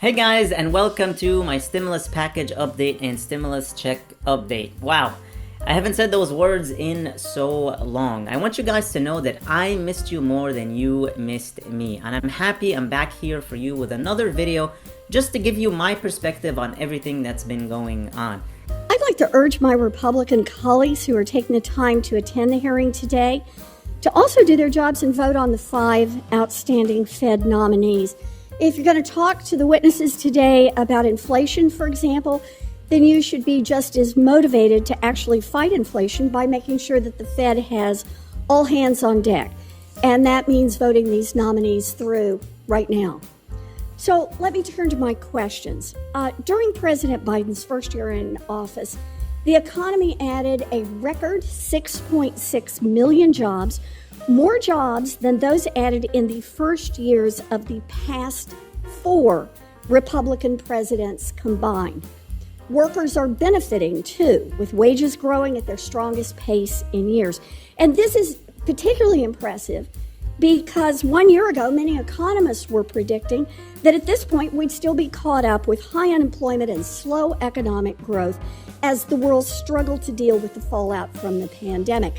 Hey guys, and welcome to my stimulus package update and stimulus check update. Wow, I haven't said those words in so long. I want you guys to know that I missed you more than you missed me, and I'm happy I'm back here for you with another video just to give you my perspective on everything that's been going on. I'd like to urge my Republican colleagues who are taking the time to attend the hearing today to also do their jobs and vote on the 5 outstanding Fed nominees. If you're going to talk to the witnesses today about inflation, for example, then you should be just as motivated to actually fight inflation by making sure that the Fed has all hands on deck. And that means voting these nominees through right now. So let me turn to my questions. During President Biden's first year in office, the economy added a record 6.6 million jobs, more jobs than those added in the first years of the past 4 Republican presidents combined. Workers are benefiting too, with wages growing at their strongest pace in years. And this is particularly impressive because 1 year ago, many economists were predicting that at this point we'd still be caught up with high unemployment and slow economic growth as the world struggled to deal with the fallout from the pandemic.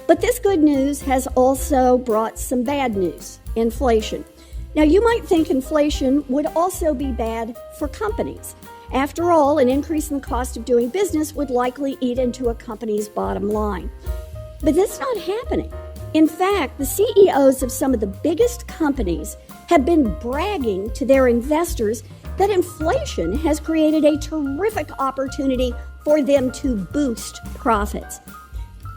But this good news has also brought some bad news, inflation. Now, you might think inflation would also be bad for companies. After all, an increase in the cost of doing business would likely eat into a company's bottom line. But that's not happening. In fact, the CEOs of some of the biggest companies have been bragging to their investors that inflation has created a terrific opportunity for them to boost profits.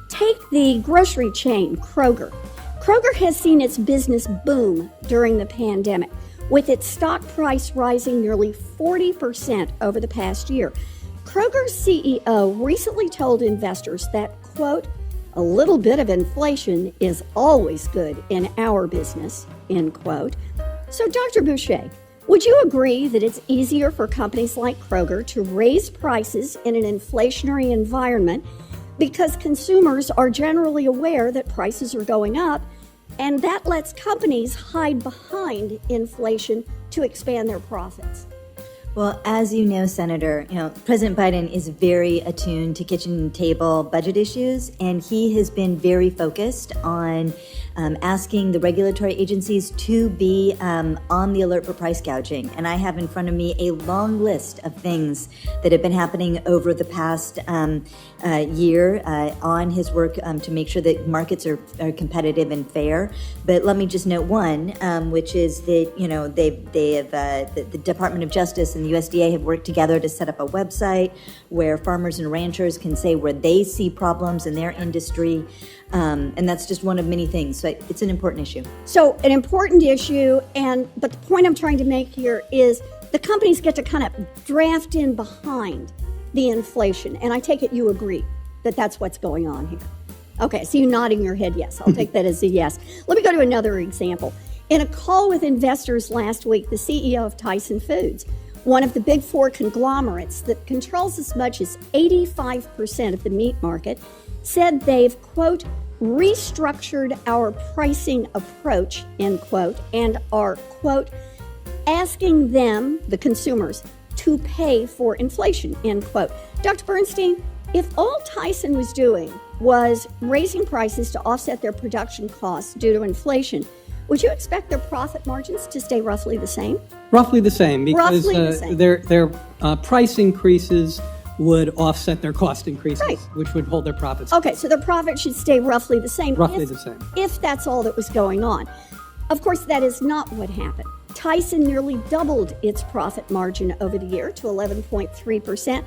Take the grocery chain, Kroger. Kroger has seen its business boom during the pandemic, with its stock price rising nearly 40% over the past year. Kroger's CEO recently told investors that, quote, "A little bit of inflation is always good in our business," end quote. So, Dr. Boucher, would you agree that it's easier for companies like Kroger to raise prices in an inflationary environment because consumers are generally aware that prices are going up, and that lets companies hide behind inflation to expand their profits? Well, as you know, Senator, President Biden is very attuned to kitchen table budget issues, and he has been very focused on asking the regulatory agencies to be on the alert for price gouging. And I have in front of me a long list of things that have been happening over the past year on his work to make sure that markets are competitive and fair. But let me just note one, which is that the Department of Justice and the USDA have worked together to set up a website where farmers and ranchers can say where they see problems in their industry. And that's just one of many things. So it's an important issue. So an important issue, but the point I'm trying to make here is the companies get to kind of draft in behind the inflation. And I take it you agree that that's what's going on here. Okay, so you nodding your head yes. I'll take that as a yes. Let me go to another example. In a call with investors last week, the CEO of Tyson Foods, one of the big 4 conglomerates that controls as much as 85% of the meat market, said they've, quote, restructured our pricing approach, end quote, and are, quote, asking them, the consumers, to pay for inflation, end quote. Dr. Bernstein, if all Tyson was doing was raising prices to offset their production costs due to inflation, would you expect their profit margins to stay roughly the same? Roughly the same, because their price increases would offset their cost increases, right, which would hold their profits. Okay, so their profit should stay roughly the same. If that's all that was going on. Of course, that is not what happened. Tyson nearly doubled its profit margin over the year to 11.3%,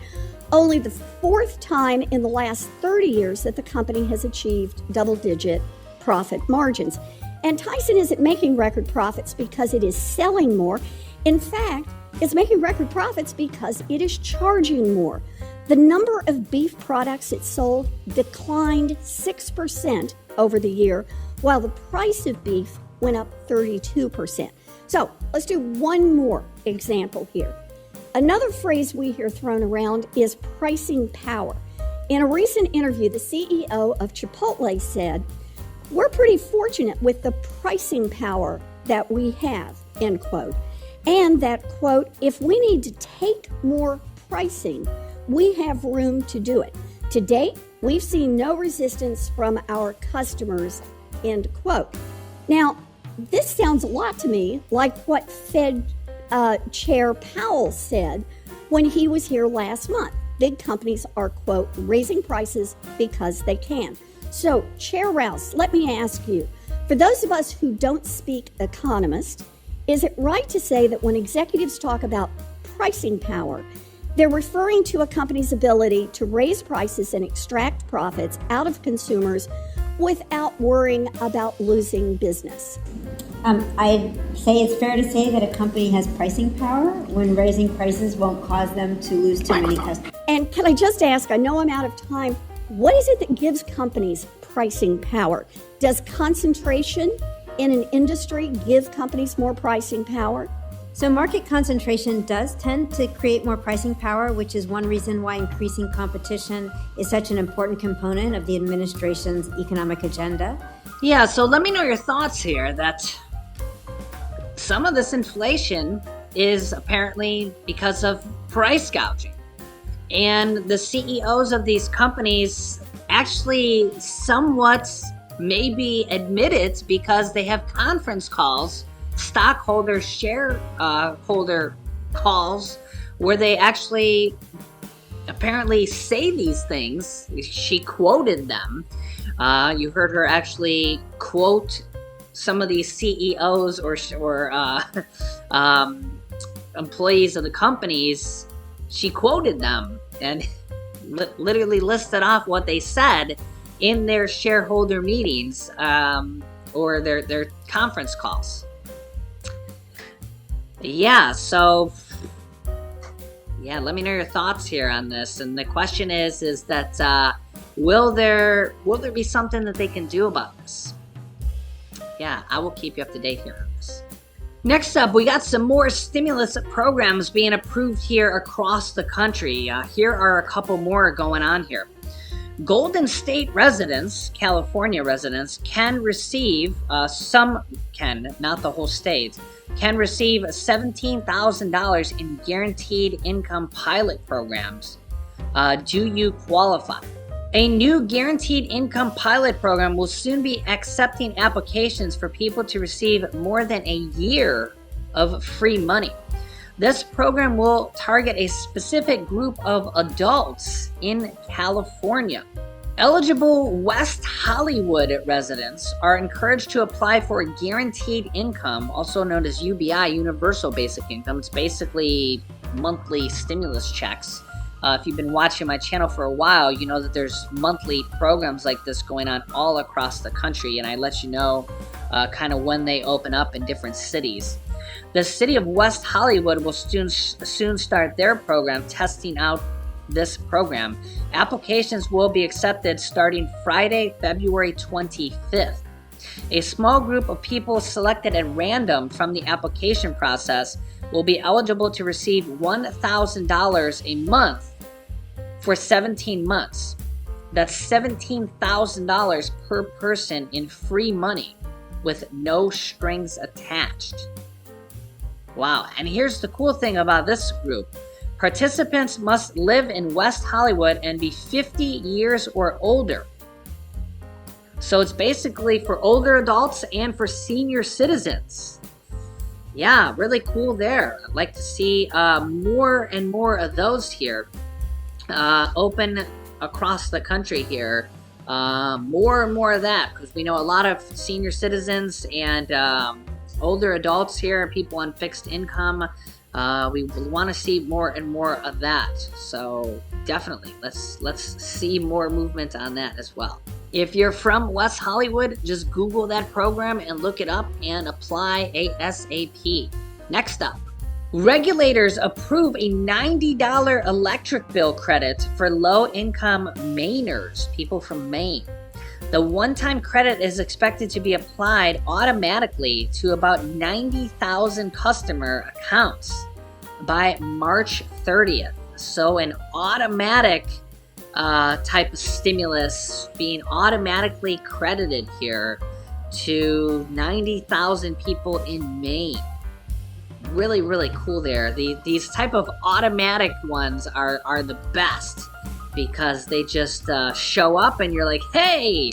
only the 4th time in the last 30 years that the company has achieved double-digit profit margins. And Tyson isn't making record profits because it is selling more. In fact, it's making record profits because it is charging more. The number of beef products it sold declined 6% over the year, while the price of beef went up 32%. So let's do one more example here. Another phrase we hear thrown around is pricing power. In a recent interview, the CEO of Chipotle said, "We're pretty fortunate with the pricing power that we have," end quote. and that, quote, if we need to take more pricing, we have room to do it. To date, we've seen no resistance from our customers, end quote. Now, this sounds a lot to me like what Fed Chair Powell said when he was here last month. Big companies are, quote, raising prices because they can. So, Chair Rouse, let me ask you, for those of us who don't speak economist, is it right to say that when executives talk about pricing power, they're referring to a company's ability to raise prices and extract profits out of consumers without worrying about losing business? I'd say it's fair to say that a company has pricing power when raising prices won't cause them to lose too many customers. And can I just ask, I know I'm out of time, what is it that gives companies pricing power? Does concentration in an industry give companies more pricing power? So market concentration does tend to create more pricing power, which is one reason why increasing competition is such an important component of the administration's economic agenda. Yeah, so let me know your thoughts here that some of this inflation is apparently because of price gouging. And the CEOs of these companies actually somewhat maybe admit it because they have conference calls, stockholder shareholder calls, where they actually apparently say these things. She quoted them. You heard her actually quote some of these CEOs or employees of the companies. She quoted them and literally listed off what they said in their shareholder meetings or their conference calls. Yeah, so let me know your thoughts here on this. And the question is that will there be something that they can do about this? Yeah, I will keep you up to date here on this. Next up, we got some more stimulus programs being approved here across the country. Here are a couple more going on here. Golden State residents, California residents, can receive, not the whole state, can receive $17,000 in guaranteed income pilot programs. Do you qualify? A new guaranteed income pilot program will soon be accepting applications for people to receive more than a year of free money. This program will target a specific group of adults in California. Eligible West Hollywood residents are encouraged to apply for a guaranteed income, also known as UBI, Universal Basic Income. It's basically monthly stimulus checks. If you've been watching my channel for a while, you know that there's monthly programs like this going on all across the country, and I let you know kind of when they open up in different cities. The city of West Hollywood will soon start their program testing out this program. Applications will be accepted starting Friday, February 25th. A small group of people selected at random from the application process will be eligible to receive $1,000 a month for 17 months. That's $17,000 per person in free money with no strings attached. Wow, and here's the cool thing about this group. Participants must live in West Hollywood and be 50 years or older. So it's basically for older adults and for senior citizens. Yeah, really cool there. I'd like to see more and more of those here open across the country here. More and more of that, because we know a lot of senior citizens and older adults here, people on fixed income. We want to see more and more of that. So definitely, let's see more movement on that as well. If you're from West Hollywood, just Google that program and look it up and apply ASAP. Next up, regulators approve a $90 electric bill credit for low-income Mainers, people from Maine. The one-time credit is expected to be applied automatically to about 90,000 customer accounts by March 30th. So an automatic type of stimulus being automatically credited here to 90,000 people in Maine. really, really cool there. These type of automatic ones are the best because they just show up and you're like, hey,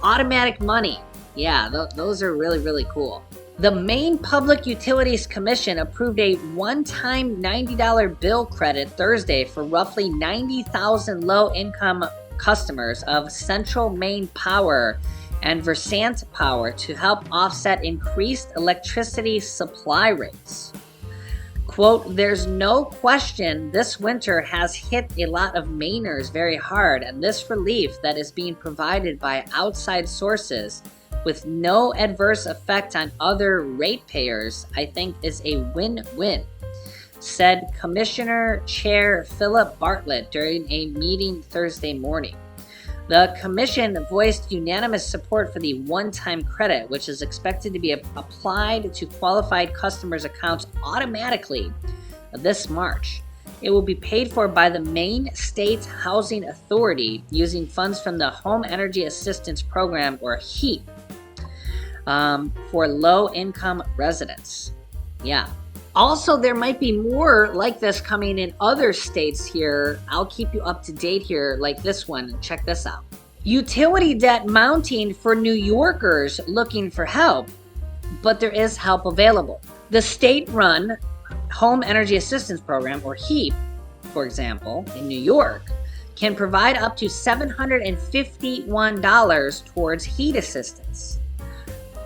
automatic money. Yeah, those are really, really cool. The Maine Public Utilities Commission approved a one-time $90 bill credit Thursday for roughly 90,000 low-income customers of Central Maine Power and Versant Power to help offset increased electricity supply rates. Quote, there's no question this winter has hit a lot of Mainers very hard, and this relief that is being provided by outside sources with no adverse effect on other ratepayers, I think is a win-win, said Commissioner Chair Philip Bartlett during a meeting Thursday morning. The commission voiced unanimous support for the one-time credit, which is expected to be applied to qualified customers' accounts automatically this March. It will be paid for by the Maine State Housing Authority using funds from the Home Energy Assistance Program, or HEAP, for low-income residents. Yeah. Also, there might be more like this coming in other states here. I'll keep you up to date here, like this one. Check this out. Utility debt mounting for New Yorkers looking for help, but there is help available. The state-run Home Energy Assistance Program, or HEAP, for example, in New York, can provide up to $751 towards heat assistance.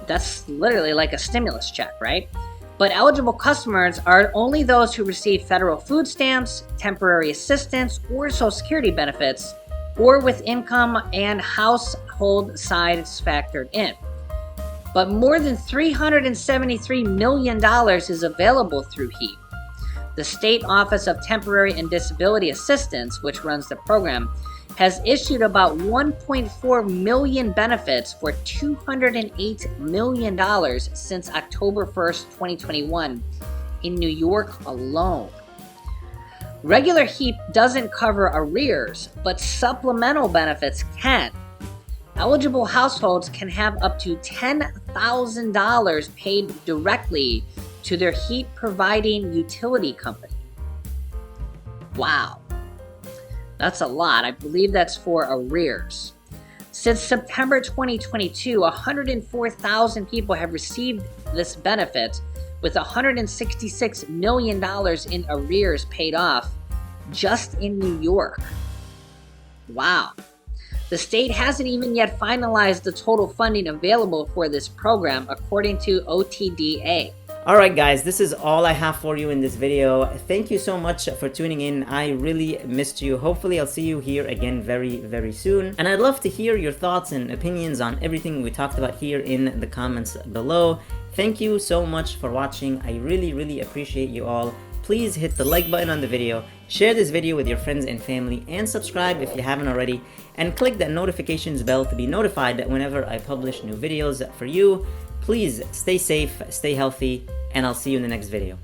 That's literally like a stimulus check, right? But eligible customers are only those who receive federal food stamps, temporary assistance, or Social Security benefits, or with income and household size factored in. But more than $373 million is available through HEAP. The State Office of Temporary and Disability Assistance, which runs the program, has issued about 1.4 million benefits for $208 million since October 1st, 2021 in New York alone. Regular HEAP doesn't cover arrears, but supplemental benefits can. Eligible households can have up to $10,000 paid directly to their heat providing utility company. Wow. That's a lot. I believe that's for arrears. Since September 2022, 104,000 people have received this benefit, with $166 million in arrears paid off just in New York. Wow. The state hasn't even yet finalized the total funding available for this program, according to OTDA. Alright guys, this is all I have for you in this video. Thank you so much for tuning in. I really missed you. Hopefully I'll see you here again very, very soon. And I'd love to hear your thoughts and opinions on everything we talked about here in the comments below. Thank you so much for watching. I really, really appreciate you all. Please hit the like button on the video, share this video with your friends and family, and subscribe if you haven't already, and click that notifications bell to be notified whenever I publish new videos for you. Please stay safe, stay healthy, and I'll see you in the next video.